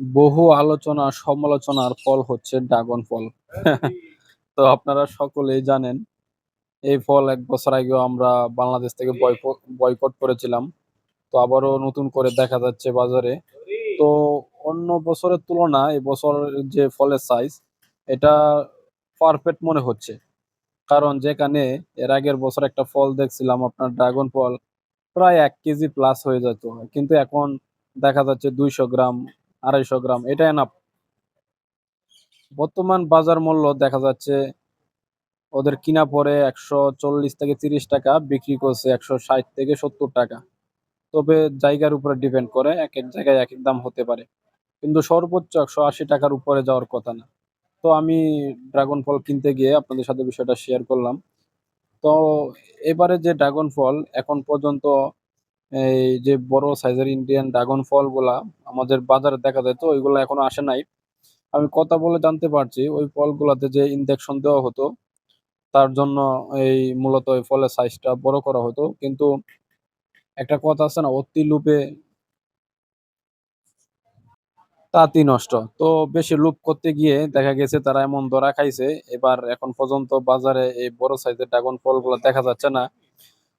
বহু আলোচনা সমালোচনার ফল হচ্ছে ড্রাগন ফল। তো আপনারা সকলেই জানেন এই ফল ১ বছর আগেও আমরা বাংলাদেশ থেকে বয়কট করেছিলাম। তো আবারও নতুন করে দেখা যাচ্ছে বাজারে। তো অন্য বছরের তুলনায় এবছর যে ফলের সাইজ এটা পারফেক্ট মনে হচ্ছে। কারণ যেখানে এর আগের বছর একটা ফল দেখছিলাম আপনার ড্রাগন ফল প্রায় ১ কেজি প্লাস হয়ে যেত। কিন্তু এখন দেখা যাচ্ছে ২০০ গ্রাম, ২৫০ গ্রাম এটা এনাফ। বর্তমান বাজার মূল্য দেখা যাচ্ছে ওদের কিনা পড়ে ৳১৪০-৳৩০, বিক্রি করছে ৳১৬০-৳৭০। তবে জায়গার উপরে ডিপেন্ড করে। একেক জায়গায় একেক দাম হতে পারে। কিন্তু সর্বোচ্চ ৳১৮০ র উপরে যাওয়ার কথা না। তো আমি ড্রাগন ফল কিনতে গিয়ে আপনাদের সাথে বিষয়টা শেয়ার করলাম। তো এবারে যে ড্রাগন ফল এখন পর্যন্ত এই যে বড় সাইজের ইন্ডিয়ান ড্রাগন ফলগুলা আমাদের বাজারে দেখা যায় তো ওইগুলা এখনো আসে নাই। আমি কথা বলে জানতে পারছি ওই ফলগুলাতে যে ইনজেকশন দেওয়া হতো তার জন্য এই মূলত এই ফলের সাইজটা বড় করা হতো। কিন্তু একটা কথা আছে না অতি লোভে তাঁতি নষ্ট। তো বেশি লোভ করতে গিয়ে দেখা গেছে তারা এমন ধরা খাইছে, এবার এখন পর্যন্ত বাজারে এই বড় সাইজের ড্রাগন ফলগুলা দেখা যাচ্ছে না।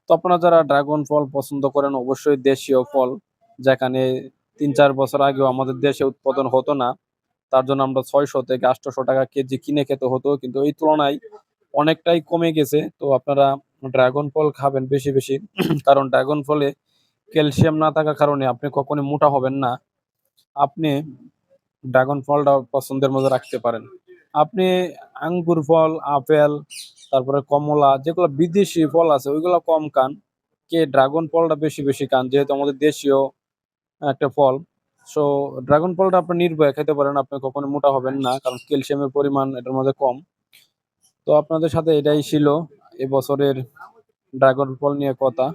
তো আপনারা যারা ড্রাগন ফল পছন্দ করেন অবশ্যই দেশীয় ফল, যেখানে ৩-৪ বছর আগেও আমাদের দেশে উৎপাদন হতো না। তার জন্য আমরা ৳৬০০-৮০০ কেজি কিনে খেতে হতো। কিন্তু এই তুলনায় অনেকটাই কমে গেছে। তো আপনারা ড্রাগন ফল খাবেন বেশি, বেশি। কারণ ড্রাগন ফলে ক্যালসিয়াম না থাকার কারণে আপনি কখনোই মোটা হবেন না। আপনি ড্রাগন ফলটা পছন্দের মধ্যে রাখতে পারেন। আপনি আঙ্গুর ফল, আপেল, তারপরে কমলা যেগুলো বিদেশি ফল আছে ওইগুলা কম খান। ড্রাগন ফলটা বেশি, বেশি খান। যেহেতু আমাদের দেশীয় একটা ফল। সো ড্রাগন ফলটা আপনি নির্ভয়ে খেতে পারেন। আপনি কখনো মোটা হবেন না। কারণ ক্যালসিয়ামের পরিমাণ এটার মধ্যে কম। তো আপনাদের সাথে এটাই ছিল এবছরের ড্রাগন ফল নিয়ে কথা।